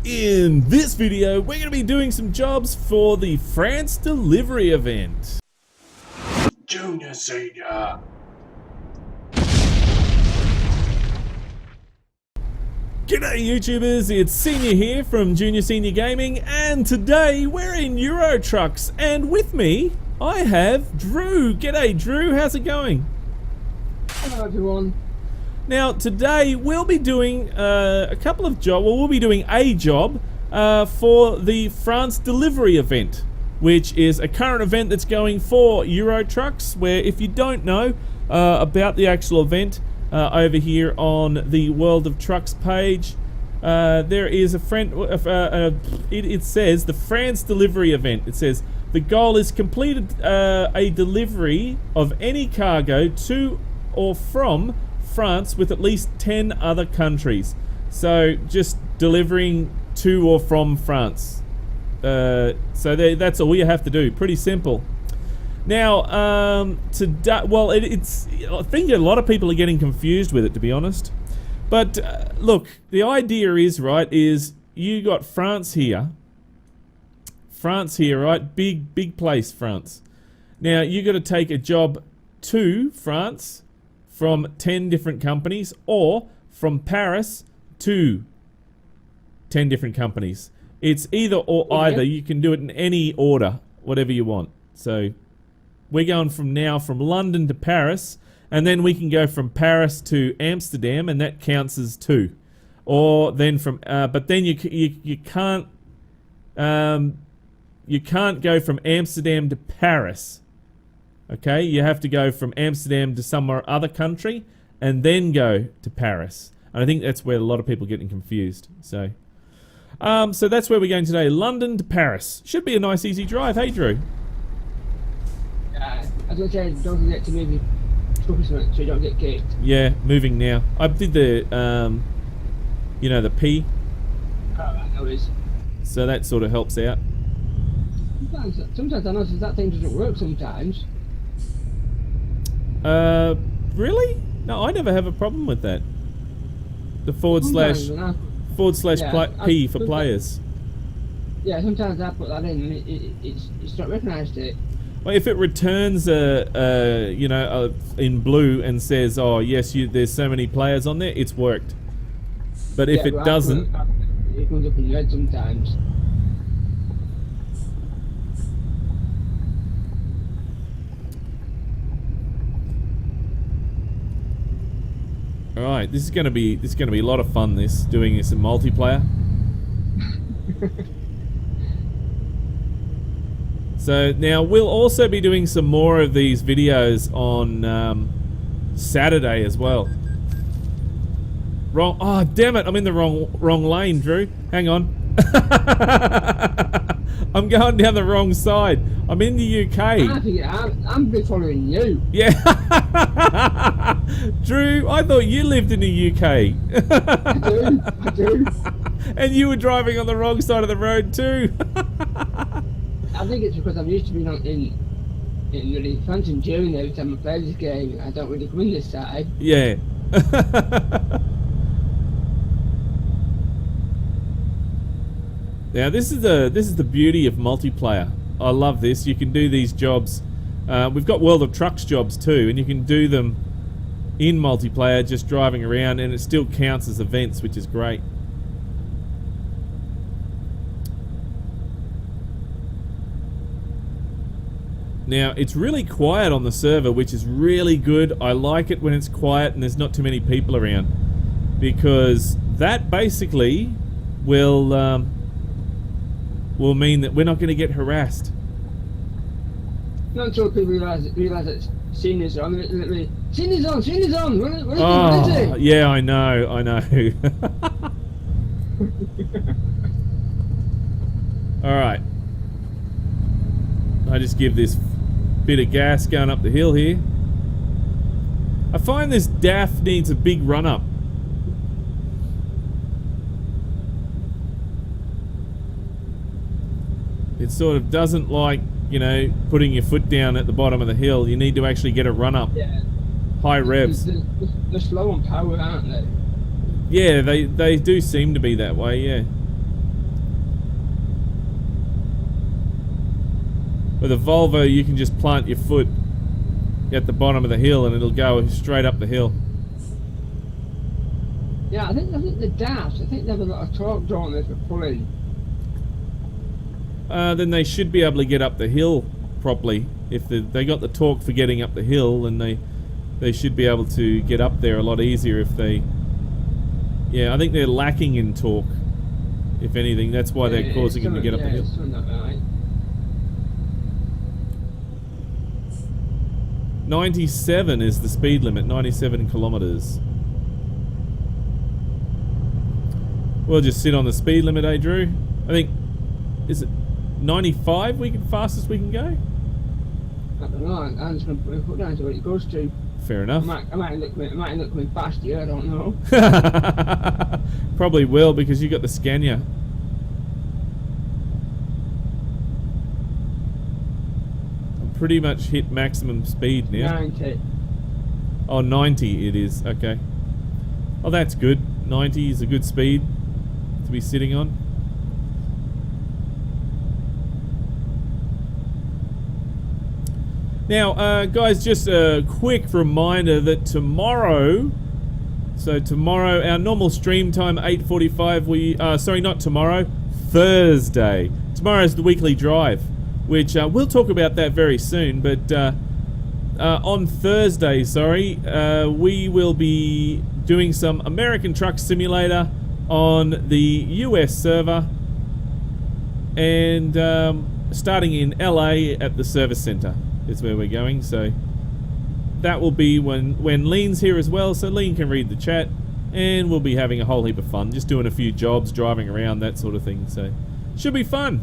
In this video, we're going to be doing some jobs for the France delivery event. Junior, senior. G'day YouTubers, it's Senior here from Junior Senior Gaming, and today we're in Euro Trucks, and with me I have Drew. G'day Drew, how's it going? Hello everyone. Now today we'll be doing a couple of jobs, well we'll be doing a job for the France delivery event, which is a current event that's going for Euro Trucks, where if you don't know about the actual event, over here on the World of Trucks page, there is a friend, it says the France delivery event. It says the goal is completed a delivery of any cargo to or from France with at least 10 other countries. So just delivering to or from France. That's all you have to do. Pretty simple. Now, today, well, it's. I think a lot of people are getting confused with it, to be honest. But look, the idea is is you got France here, right? Big place, France. Now you got to take a job to France from 10 different companies, or from Paris to 10 different companies. It's either or either. You can do it in any order, whatever you want. So we're going from London to Paris, and then we can go from Paris to Amsterdam, and that counts as two. Or then from, but then you can't go from Amsterdam to Paris. Okay, you have to go from Amsterdam to somewhere other country, and then go to Paris. And I think that's where a lot of people are getting confused. So that's where we're going today, London to Paris. Should be a nice easy drive, hey Drew? As I said, don't forget to move your truck or something so you don't get kicked. Yeah, moving now. I did the, the P. Alright, no worries. So that sort of helps out. Sometimes I notice that thing doesn't work sometimes. Really? No, I never have a problem with that. The forward slash P for players. Yeah, sometimes I put that in and it's not recognised it. Well, if it returns in blue and says, "Oh yes, there's so many players on there," it's worked. But if it doesn't, it comes up in red sometimes. all right, this is gonna be a lot of fun. Doing this in multiplayer. So now we'll also be doing some more of these videos on Saturday as well. Wrong. Oh damn it! I'm in the wrong lane, Drew. Hang on. I'm going down the wrong side. I'm in the UK. I'm been following you. Yeah. Drew, I thought you lived in the UK. I do. And you were driving on the wrong side of the road too. I think it's because I'm used to being in really France and Germany every time I play this game. I don't really come in this side. Yeah. Now this is the beauty of multiplayer. I love this. You can do these jobs. We've got World of Trucks jobs too, and you can do them in multiplayer, just driving around, and it still counts as events, which is great. Now, it's really quiet on the server, which is really good. I like it when it's quiet and there's not too many people around, because that basically will mean that we're not going to get harassed. Not until people realise that Senior's on. Senior's on! Oh, yeah, I know. Alright. I just give this bit of gas going up the hill here. I find this DAF needs a big run up. It sort of doesn't like, putting your foot down at the bottom of the hill. You need to actually get a run up. Yeah. High revs. They're slow on power, aren't they? Yeah, they do seem to be that way, yeah. With a Volvo, you can just plant your foot at the bottom of the hill and it'll go straight up the hill. Yeah, I think the dash. I think they've got a lot of torque drawn there for pulling. Then they should be able to get up the hill properly. If they got the torque for getting up the hill, then they should be able to get up there a lot easier if they... Yeah, I think they're lacking in torque. If anything, that's why they're causing them to get up the hill. Right. 97 is the speed limit, 97 kilometers. We'll just sit on the speed limit, eh, Drew? I think, is it 95 fastest we can go? I don't know. I'm just going to put my foot down to what it goes to. Fair enough. I might end up coming past you. I don't know. Probably will, because you got the Scania. I'm pretty much hit maximum speed now. 90. Oh, 90 it is. Okay. Oh, that's good. 90 is a good speed to be sitting on. Now, guys, just a quick reminder that tomorrow, our normal stream time, 8:45, sorry, not tomorrow, Thursday. Tomorrow's the weekly drive, which we'll talk about that very soon, but on Thursday, we will be doing some American Truck Simulator on the US server, and starting in LA at the service center is where we're going. So that will be when Lean's here as well, so Lean can read the chat, and we'll be having a whole heap of fun, just doing a few jobs, driving around, that sort of thing. So should be fun.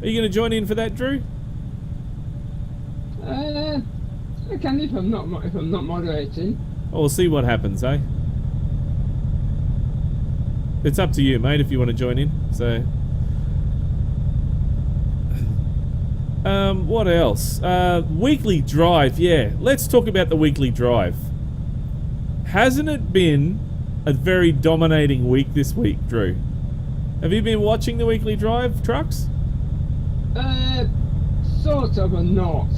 Are you going to join in for that, Drew? I can if I'm not moderating. Oh, we'll see what happens, eh? It's up to you, mate, if you want to join in. So what else? Weekly drive, yeah. Let's talk about the weekly drive. Hasn't it been a very dominating week this week, Drew? Have you been watching the weekly drive trucks? Sort of or not.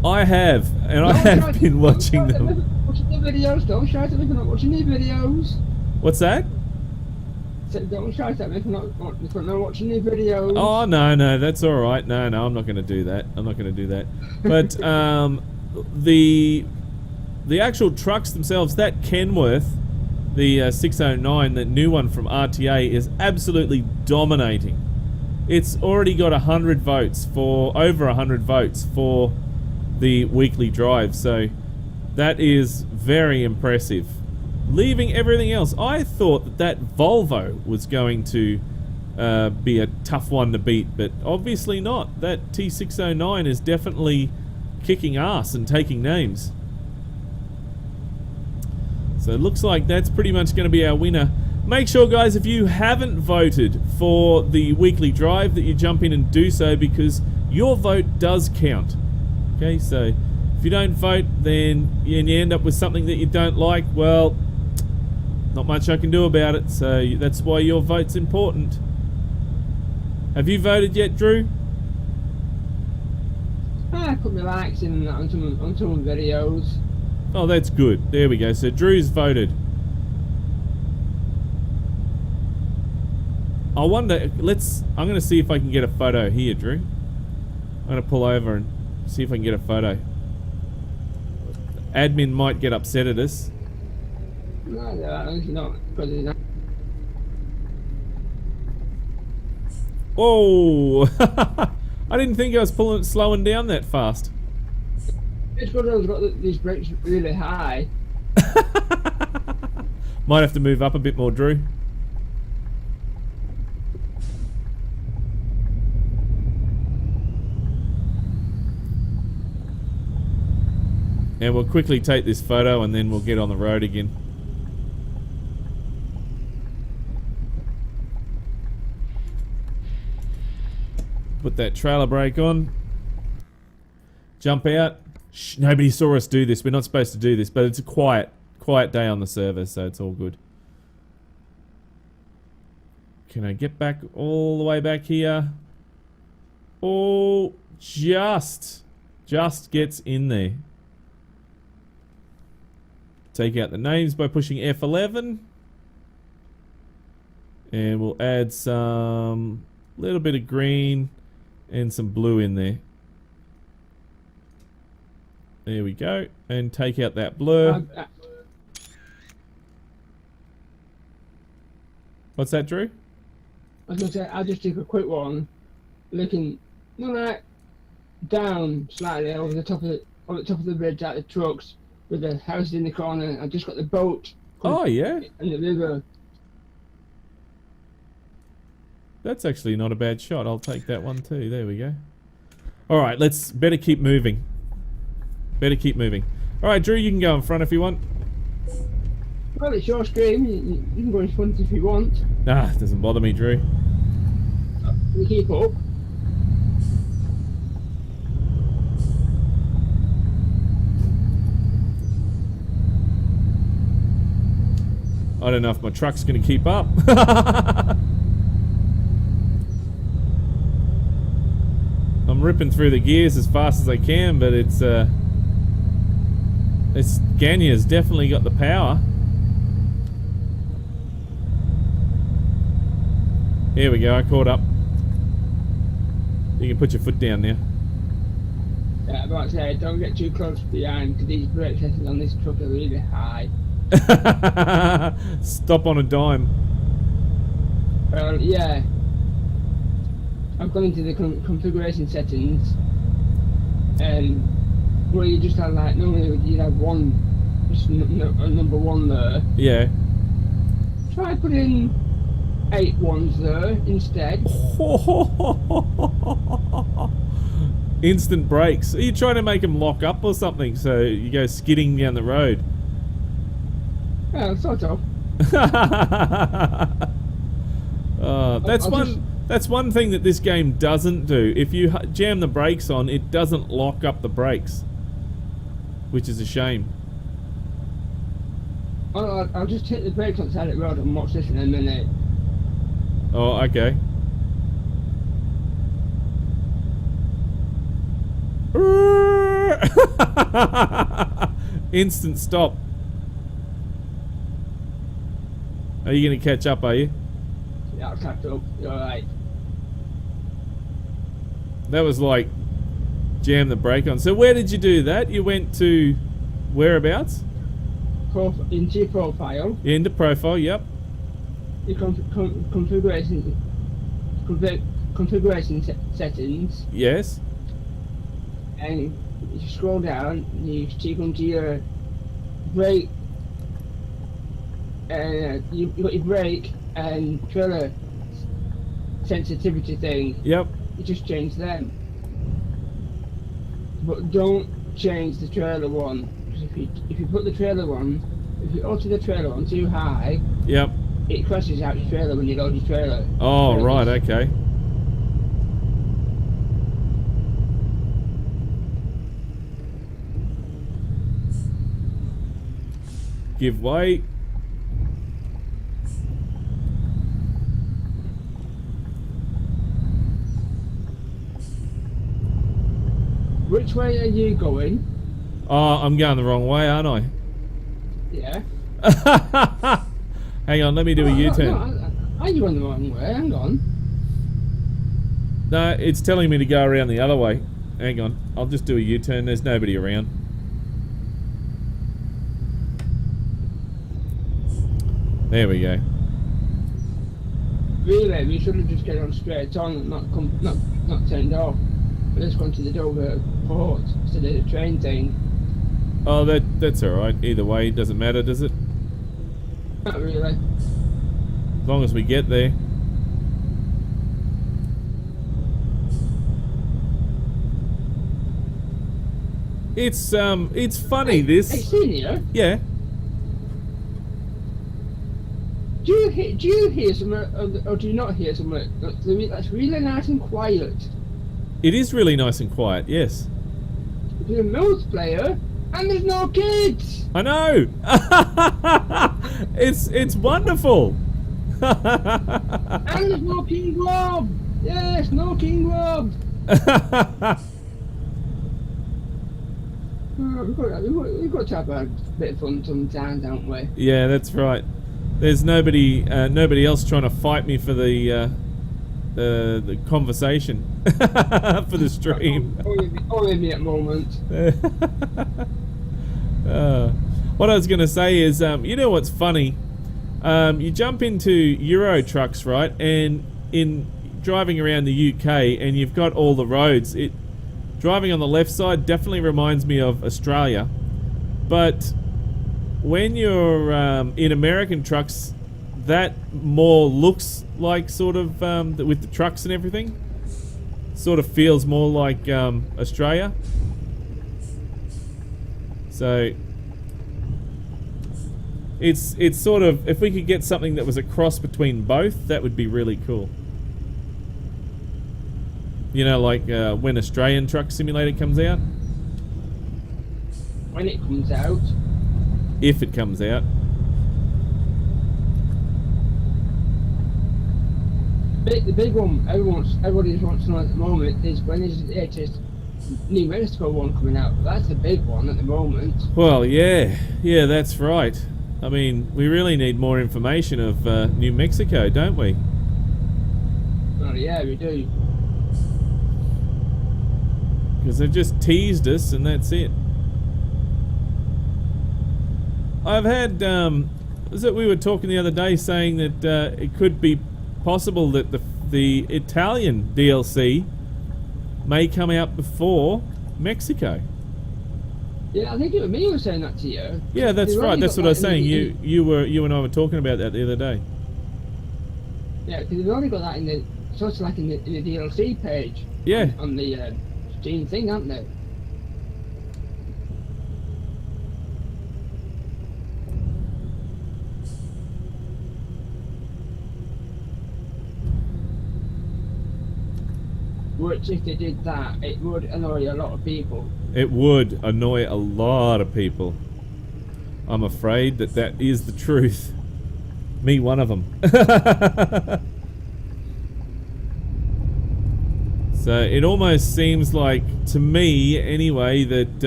I have, and I have been watching them. Watching the videos, don't shout at me for not watching the videos. What's that? Don't shout at me for not watching the videos. Oh, no, that's all right. No, I'm not going to do that. But the actual trucks themselves, that Kenworth, the 609, that new one from RTA, is absolutely dominating. It's already got over 100 votes for the weekly drive, so that is very impressive. Leaving everything else, I thought that Volvo was going to be a tough one to beat, but obviously not. That T609 is definitely kicking ass and taking names. So it looks like that's pretty much going to be our winner. Make sure, guys, if you haven't voted for the weekly drive, that you jump in and do so, because your vote does count. Okay, so if you don't vote, then you end up with something that you don't like, well, not much I can do about it. So that's why your vote's important. Have you voted yet, Drew? I put my likes in on some videos. Oh, that's good. There we go. So Drew's voted. I wonder, I'm going to see if I can get a photo here, Drew. I'm going to pull over and see if I can get a photo. Admin might get upset at us. No, not because it's not. Whoa! I didn't think I was slowing down that fast. It's because I've got these brakes really high. Might have to move up a bit more, Drew. And we'll quickly take this photo and then we'll get on the road again. Put that trailer brake on. Jump out. Shh, nobody saw us do this. We're not supposed to do this, but it's a quiet day on the server, so it's all good. Can I get back all the way back here? Oh, just gets in there. Take out the names by pushing F11. And we'll add some little bit of green and some blue in there. There we go. And take out that blur. What's that, Drew? I was going to say, I'll just take a quick one. Looking, like down slightly over the top of the bridge at the trucks with the house in the corner. I've just got the boat. Oh, yeah. And the river. That's actually not a bad shot. I'll take that one too. There we go. Alright, let's better keep moving. Alright, Drew, you can go in front if you want. Well, it's your screen. You can go in front if you want. Nah, it doesn't bother me, Drew. You keep up. I don't know if my truck's going to keep up. I'm ripping through the gears as fast as I can, but it's Ganya's definitely got the power. Here we go, I caught up. You can put your foot down now. Yeah, but I say, don't get too close behind because these brake testers on this truck are really high. Stop on a dime. Well, yeah. I've gone into the configuration settings, and where you just have like normally you'd have one, just a number 1 there. Yeah. Try putting 8 ones there instead. Instant brakes. Are you trying to make them lock up or something so you go skidding down the road? Well, sort of. That's one thing that this game doesn't do. If you jam the brakes on, it doesn't lock up the brakes, which is a shame. I'll just hit the brakes on the side of the road and watch this in a minute. Oh, okay. Instant stop. Are you going to catch up, are you? Yeah, I'll catch up. You're right. That was like jam the brake on. So where did you do that? You went to whereabouts? Into your profile. Into profile, yep. Your configuration settings. Yes. And you scroll down, you take onto your brake, you got your brake and trailer sensitivity thing. Yep. You just change them, but don't change the trailer one. Because if you put the trailer one, if you alter the trailer one too high, yep, it crashes out your trailer when you load your trailer. Oh, right, okay. Give way. Which way are you going? Oh, I'm going the wrong way, aren't I? Yeah. Hang on, let me do a U-turn. No, are you on the wrong way? Hang on. No, it's telling me to go around the other way. Hang on, I'll just do a U-turn. There's nobody around. There we go. Really, we should have just get on straight on and not turned off. But let's go to the Dover port instead of the train thing. Oh, that's alright. Either way, it doesn't matter, does it? Not really. As long as we get there. It's funny, this. Hey, Senior, Yeah. do you hear something or do you not hear something that's really nice and quiet? It is really nice and quiet, yes. There's a multiplayer and there's no kids. I know. It's wonderful. And there's no King Glob. Yes, no King Glob. We've got to have a bit of fun sometimes, haven't we? Yeah, that's right. There's nobody else trying to fight me for the conversation for the stream. Only me at the moment. What I was going to say is, you know what's funny? You jump into Euro trucks, right? And in driving around the UK, and you've got all the roads. Driving on the left side definitely reminds me of Australia, but when you're in American trucks, that more looks like sort of with the trucks and everything, sort of feels more like Australia. So it's sort of, if we could get something that was a cross between both, that would be really cool. You know, like when Australian Truck Simulator comes out. When it comes out. If it comes out. The big one everybody wants to know at the moment is, when is the latest New Mexico one coming out? That's the big one at the moment. Well, yeah, that's right. I mean, we really need more information of New Mexico, don't we? Well, yeah, we do. Because they've just teased us and that's it. I've had, was it we were talking the other day saying that it could be possible that the Italian DLC may come out before Mexico. Yeah, I think it was me who was saying that to you. Yeah, that's right. That's what I was saying. You and I were talking about that the other day. Yeah, because they've only got that in the sort of like in the DLC page. Yeah. On the Steam thing, aren't they? Which, if they did that, it would annoy a lot of people. It would annoy a lot of people. I'm afraid that is the truth. Me, one of them. So it almost seems like, to me anyway, that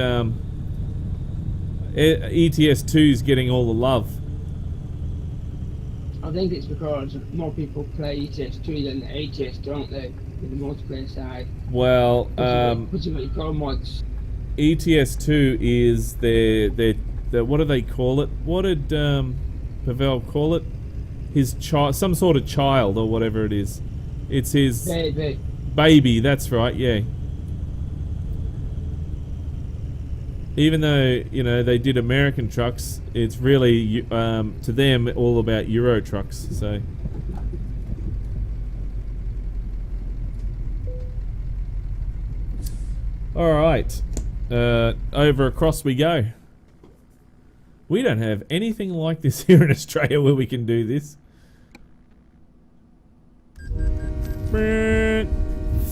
ETS2 is getting all the love. I think it's because more people play ETS2 than ATS, don't they? With the multiplayer side. Well, Put what you call mods. ETS2 is their what do they call it? What did Pavel call it? His child, some sort of child or whatever it is. It's his baby. That's right. Yeah. Even though, you know, they did American trucks, it's really to them all about Euro trucks. So. All right, over across we go. We don't have anything like this here in Australia where we can do this.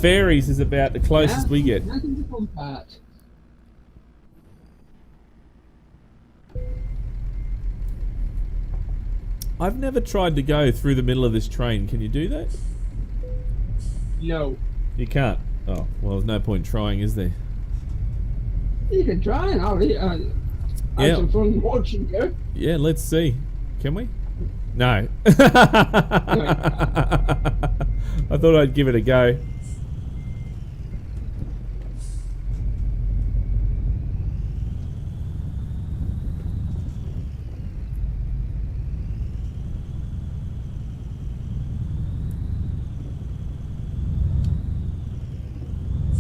Ferries is about the closest we get. That's the fun part. I've never tried to go through the middle of this train. Can you do that? No. You can't. Oh, well, there's no point trying, is there? You can try and I'll have some fun watching you. Yeah, let's see. Can we? No. I thought I'd give it a go.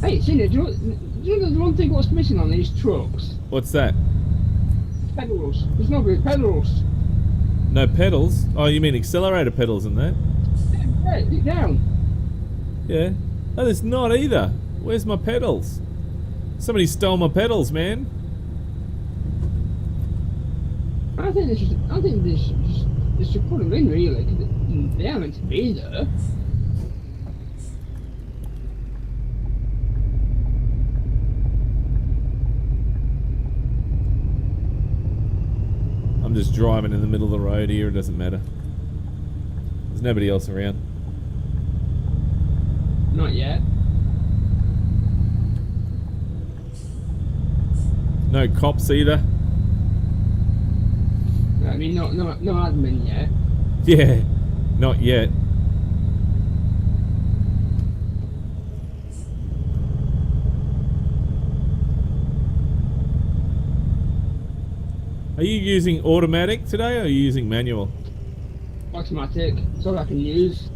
Hey, Cena, do you know the one thing what's missing on these trucks? What's that? Pedals. There's no good pedals. No pedals? Oh, you mean accelerator pedals and that? Yeah, get down. Yeah. Oh, there's not either. Where's my pedals? Somebody stole my pedals, man. I think they should put them in, really, because they are meant to be there. I'm just driving in the middle of the road here, it doesn't matter. There's nobody else around. Not yet. No cops either. I mean, no admin yet. Yeah, not yet. Are you using automatic today, or are you using manual? Automatic. It's all I can use.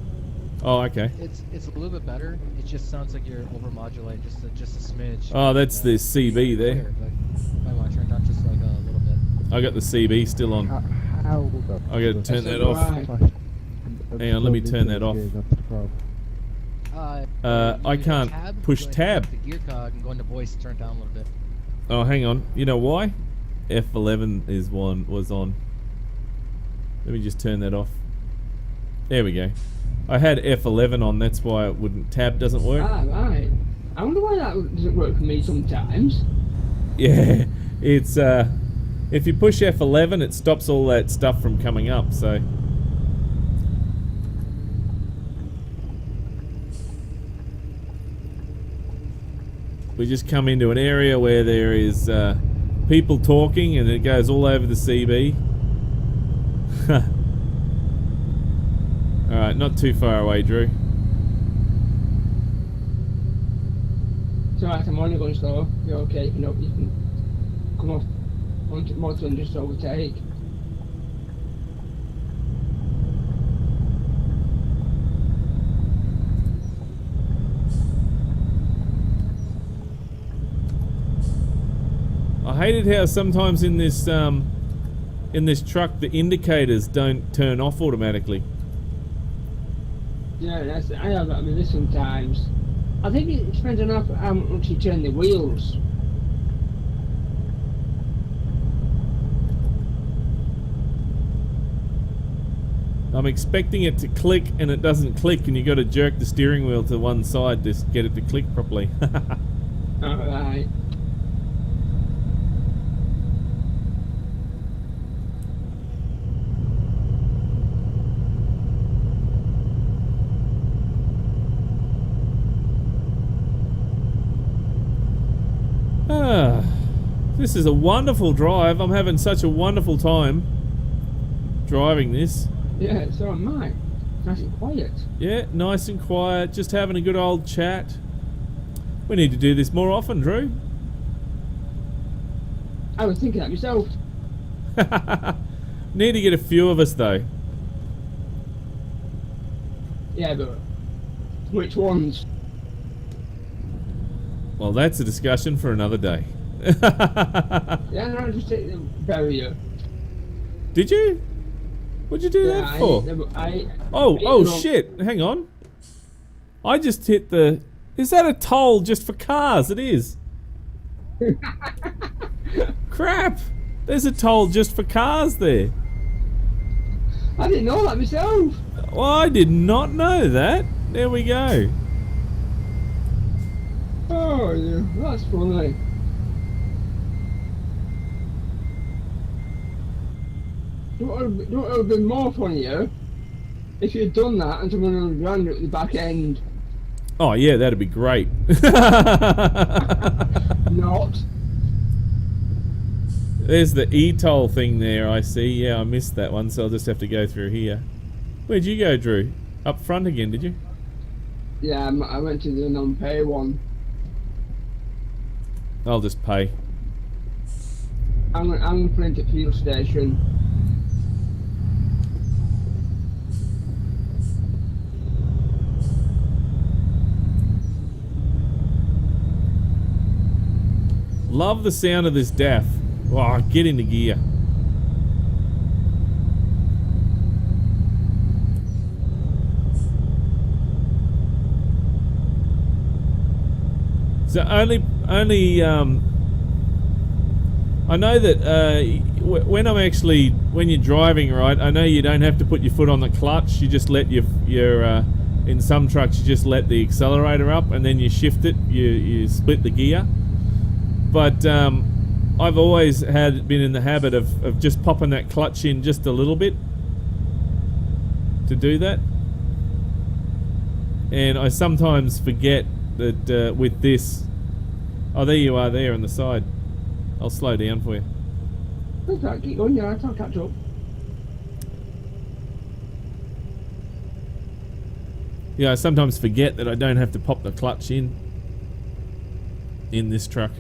Oh, okay. It's a little bit better. It just sounds like you're overmodulating just a smidge. Oh, that's the CB there. Clear, but I want to turn it down just like a little bit. I got the CB still on. How I got to turn that off. Hang on, let me turn that off. I can't push tab. The gear cog and go into voice, turn it down a little bit. Oh, hang on. You know why? F11 was on. Let me just turn that off. There we go. I had F11 on, that's why it wouldn't. Tab doesn't work. Ah, right. I wonder why that doesn't work for me sometimes. Yeah, it's if you push F11, it stops all that stuff from coming up. So we just come into an area where there is people talking, and it goes all over the CB. All right, not too far away, Drew. It's alright, I'm only going slow. You're okay, you can come off onto motor and just overtake. I hated how sometimes in this truck the indicators don't turn off automatically. Yeah, I have that with this sometimes. I think it depends on how much you turn the wheels. I'm expecting it to click and it doesn't click, and you got to jerk the steering wheel to one side to get it to click properly. Alright. This is a wonderful drive. I'm having such a wonderful time driving this. Yeah, so am I. Nice and quiet. Yeah, nice and quiet, just having a good old chat. We need to do this more often, Drew. I was thinking that myself. Need to get a few of us though. Yeah, but which ones? Well, that's a discussion for another day. Yeah, no, just take the barrier. Did you? What'd you do that for? Oh shit, hang on. I just hit the... Is that a toll just for cars? It is. Crap! There's a toll just for cars there. I didn't know that myself. Well, I did not know that. There we go. Oh, yeah, that's funny. Don't it have been more funnier if you'd done that and someone had ran at the back end? Oh yeah, that'd be great. Not. There's the e-toll thing there, I see. Yeah, I missed that one, so I'll just have to go through here. Where'd you go, Drew? Up front again, did you? Yeah, I went to the non-pay one. I'll just pay. I'm going to put into fuel station. Love the sound of this DAF. Oh, get into gear. So only I know that when you're driving, right, I know you don't have to put your foot on the clutch. You just let your in some trucks you just let the accelerator up and then you shift it. You split the gear. But I've always been in the habit of just popping that clutch in just a little bit to do that. And I sometimes forget that with this... Oh, there you are there on the side. I'll slow down for you. That's right, keep going, yeah, I'll catch up. Yeah, I sometimes forget that I don't have to pop the clutch in this truck.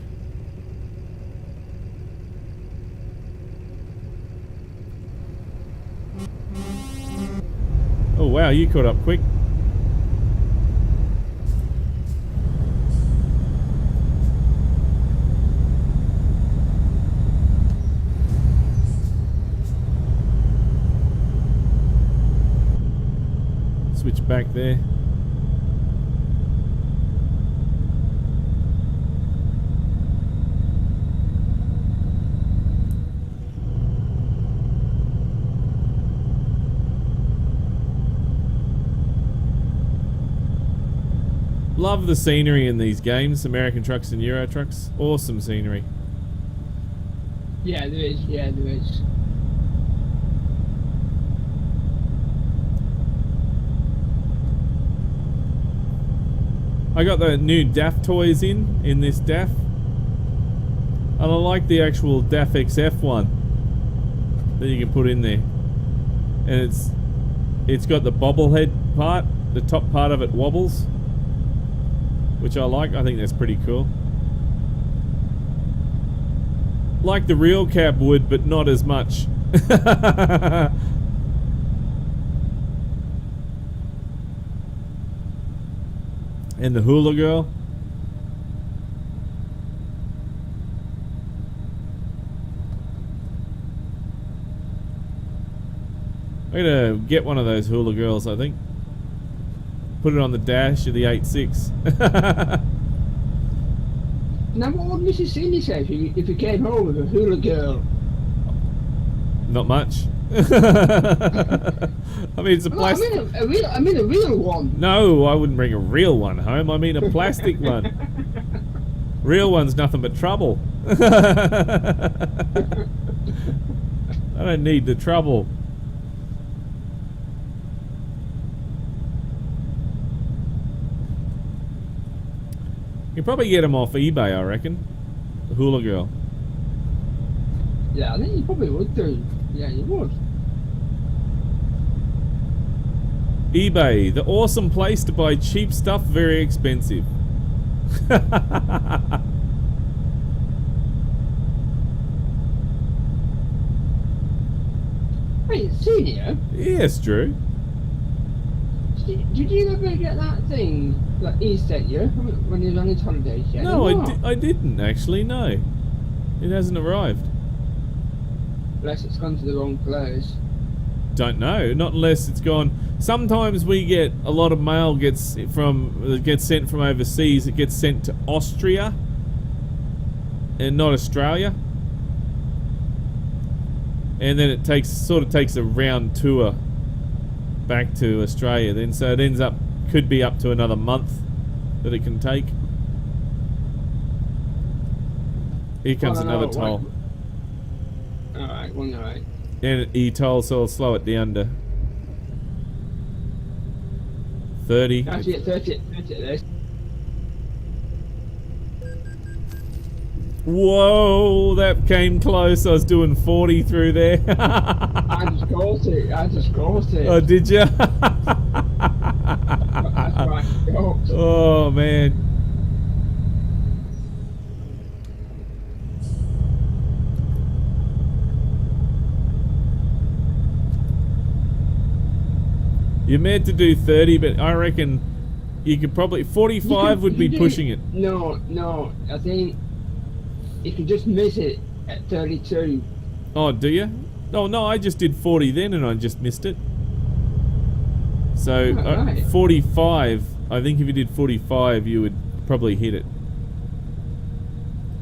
Oh wow, you caught up quick. Switch back there. Love the scenery in these games, American Trucks and Euro Trucks. Awesome scenery. Yeah, there is, yeah, there is. I got the new DAF toys in this DAF. And I like the actual DAF XF one that you can put in there. And it's got the bobblehead part, the top part of it wobbles, which I like. I think that's pretty cool. Like the real cab would, but not as much. And the hula girl. I'm gonna get one of those hula girls, I think. Put it on the dash of the 8.6. Now, what would Mrs. Cindy say if you came home with a hula girl? Not much. I mean, it's a Well, plastic. I mean a real one. No, I wouldn't bring a real one home. I mean a plastic one. Real one's nothing but trouble. I don't need the trouble. You can probably get them off eBay, I reckon. The hula girl. Yeah, I think you probably would do. Yeah, you would. eBay, the awesome place to buy cheap stuff, very expensive. Hey, Senior, Yes, Drew. did you ever get that thing that he sent you when he was on his holidays yet? No, Or not? I didn't actually, no. It hasn't arrived. Unless it's gone to the wrong place. Don't know, not unless it's gone. Sometimes we get a lot of mail gets sent from overseas. It gets sent to Austria and not Australia, and then it sort of takes a round tour back to Australia. Then so it ends up could be up to another month that it can take. Here comes another toll. Alright, one alright. And e-toll, so I'll slow it down to 30. Actually, at 30 at this. Whoa, that came close. I was doing 40 through there. I just caught it. Oh, did you? That's right. Oh, man. You're meant to do 30, but I reckon you could probably... 45 would be pushing it. No, I think you could just miss it at 32. Oh, do you? Oh, no, I just did 40 then and I just missed it. So, Right. 45, I think if you did 45, you would probably hit it.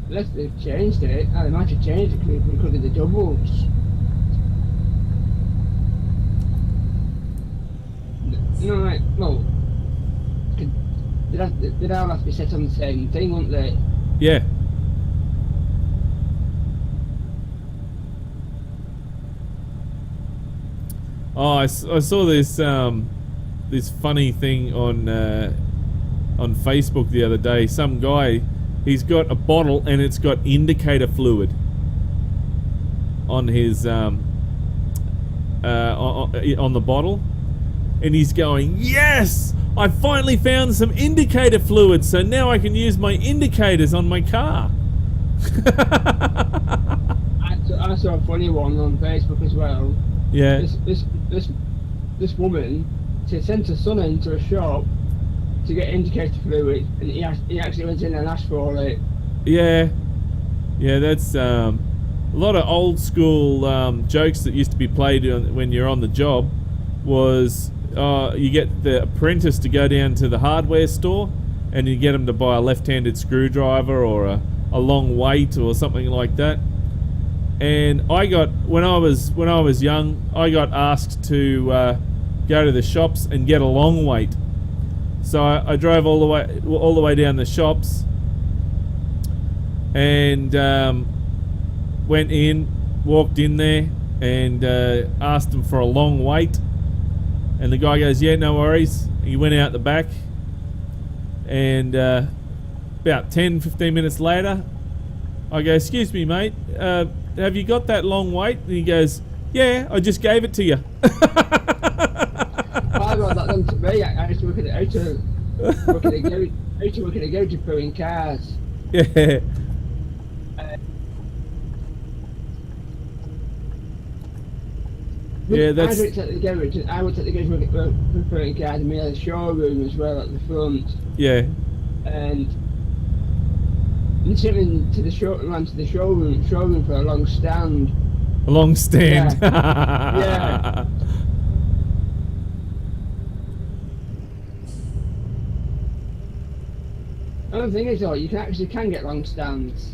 Unless they've changed it. They might have changed it because of the doubles. No, right, well, they'd all have to be set on the same thing, wouldn't they? Yeah. Oh, I saw this this funny thing on Facebook the other day. Some guy he's got a bottle and it's got indicator fluid on his on the bottle, and he's going, yes, I finally found some indicator fluid, so now I can use my indicators on my car. I saw a funny one on Facebook as well. Yeah. This woman, she sent her son into a shop to get indicator fluid, and he actually went in and asked for it. Yeah, that's a lot of old school jokes that used to be played when you're on the job. Was you get the apprentice to go down to the hardware store, and you get him to buy a left-handed screwdriver or a long weight or something like that. And when I was young, I got asked to go to the shops and get a long weight. So I drove all the way down the shops, and walked in there and asked them for a long weight, and the guy goes, yeah, no worries. He went out the back, and about 10-15 minutes later, I go, excuse me, mate, have you got that long weight? And he goes, yeah, I just gave it to you. I got that done to me. I used to work at a garage putting cars. Yeah. Yeah, that's. I worked at the garage repairing cars, and we had a showroom as well at the front. Yeah. And we took him to the showroom for a long stand. A long stand. Yeah. Yeah. Another thing is, though, you can get long stands.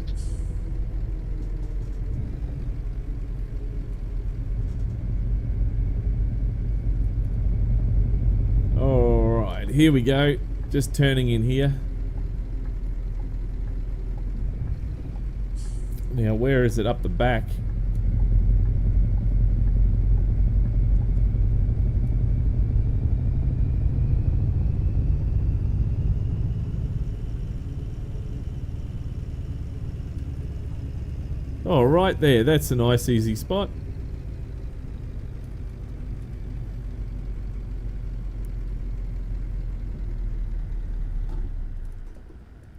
Alright, here we go. Just turning in here. Now, where is it? Up the back. Oh, right there. That's a nice, easy spot.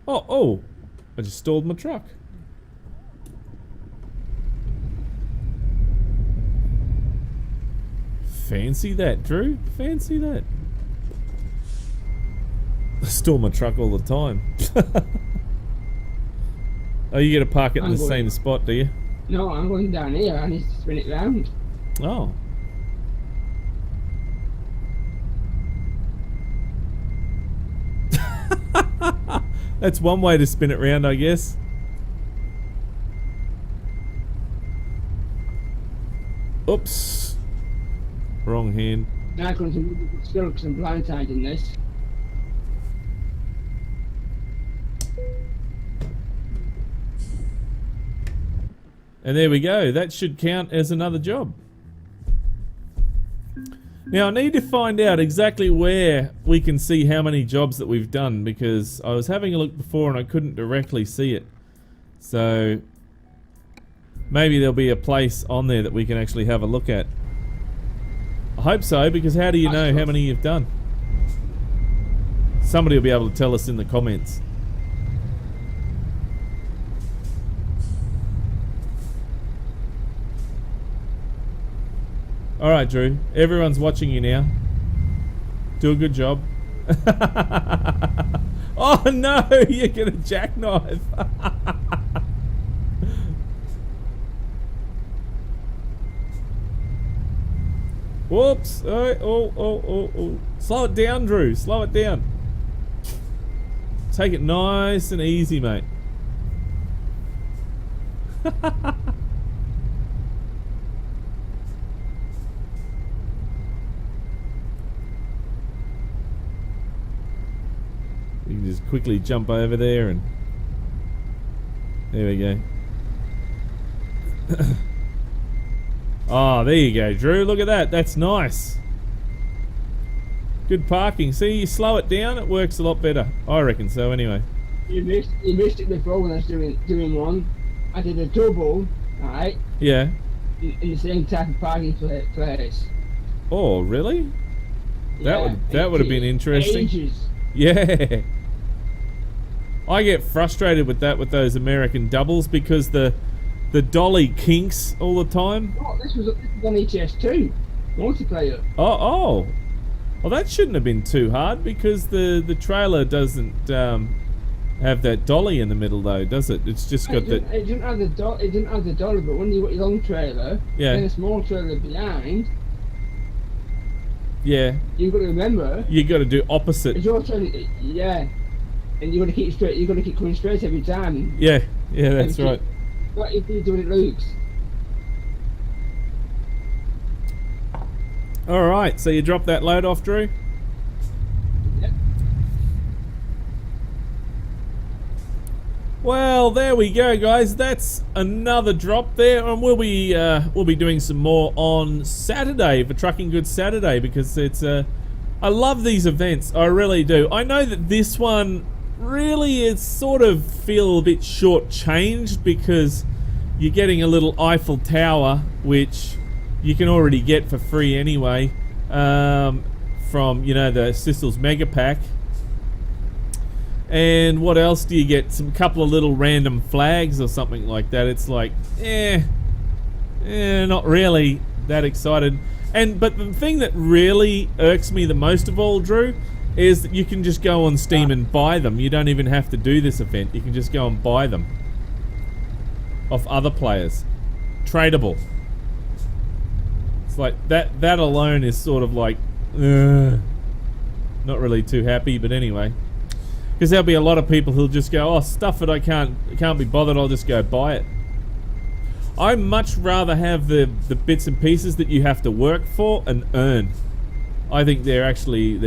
Oh, I just stalled my truck. Fancy that, Drew. Fancy that. I stall my truck all the time. Oh, you gotta park it in the same spot, do you? No, I'm going down here. I need to spin it round. Oh. That's one way to spin it round, I guess. Oops. Wrong hand. Now I got some skill because I'm blindsided in this. And there we go. That should count as another job. Now I need to find out exactly where we can see how many jobs that we've done, because I was having a look before and I couldn't directly see it. So maybe there'll be a place on there that we can actually have a look at. I hope so, because how do you know how many you've done? Somebody will be able to tell us in the comments. Alright, Drew. Everyone's watching you now. Do a good job. Oh no! You're gonna jackknife! Whoops! Oh. Slow it down, Drew. Slow it down. Take it nice and easy, mate. You can just quickly jump over there and there we go. Oh, there you go, Drew. Look at that. That's nice. Good parking. See, you slow it down, it works a lot better. I reckon so, anyway. You missed it before when I was doing one. I did a double, right? Yeah. In the same type of parking place. Oh, really? That would have been interesting. Ages. Yeah. I get frustrated with that with those American doubles because the dolly kinks all the time. Oh, this was on ETS2 multiplayer. Oh. Well, that shouldn't have been too hard because the trailer doesn't have that dolly in the middle, though, does it? It's just got the. It didn't have the dolly, but when you got your long trailer, Yeah. and a small trailer behind, Yeah. you've got to remember. You got to do opposite. It's your trailer, yeah, and you got to keep straight. You got to keep coming straight every time. Yeah. That's And right. What if you do it, Luke's? All right. So you drop that load off, Drew. Yep. Well, there we go, guys. That's another drop there, and we'll be doing some more on Saturday for Trucking Goods Saturday because it's I love these events. I really do. I know that this one really is sort of feel a bit shortchanged because you're getting a little Eiffel Tower, which you can already get for free anyway, from the Sissel's Mega Pack. And what else do you get? Some couple of little random flags or something like that. It's like, not really that excited. But the thing that really irks me the most of all, Drew, is that you can just go on Steam and buy them. You don't even have to do this event. You can just go and buy them off other players. Tradeable. It's like that alone is sort of like, not really too happy, but anyway. Because there'll be a lot of people who'll just go, oh, stuff that I can't be bothered, I'll just go buy it. I much rather have the bits and pieces that you have to work for and earn. I think they're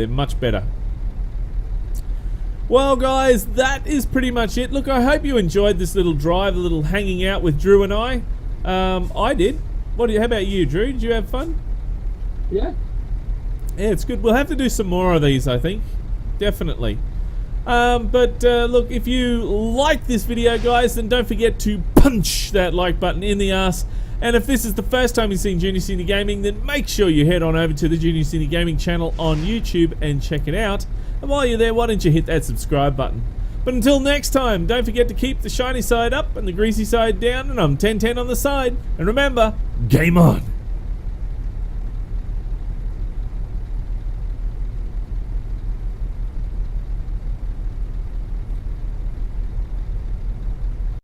much better. Well, guys, that is pretty much it. Look, I hope you enjoyed this little drive, a little hanging out with Drew and I. I did. How about you, Drew? Did you have fun? Yeah. Yeah, it's good. We'll have to do some more of these, I think. Definitely. Look, if you like this video, guys, then don't forget to punch that like button in the ass. And if this is the first time you've seen Junior Senior Gaming, then make sure you head on over to the Junior Senior Gaming channel on YouTube and check it out. And while you're there, why don't you hit that subscribe button? But until next time, don't forget to keep the shiny side up and the greasy side down, and I'm 1010 on the side. And remember, game on!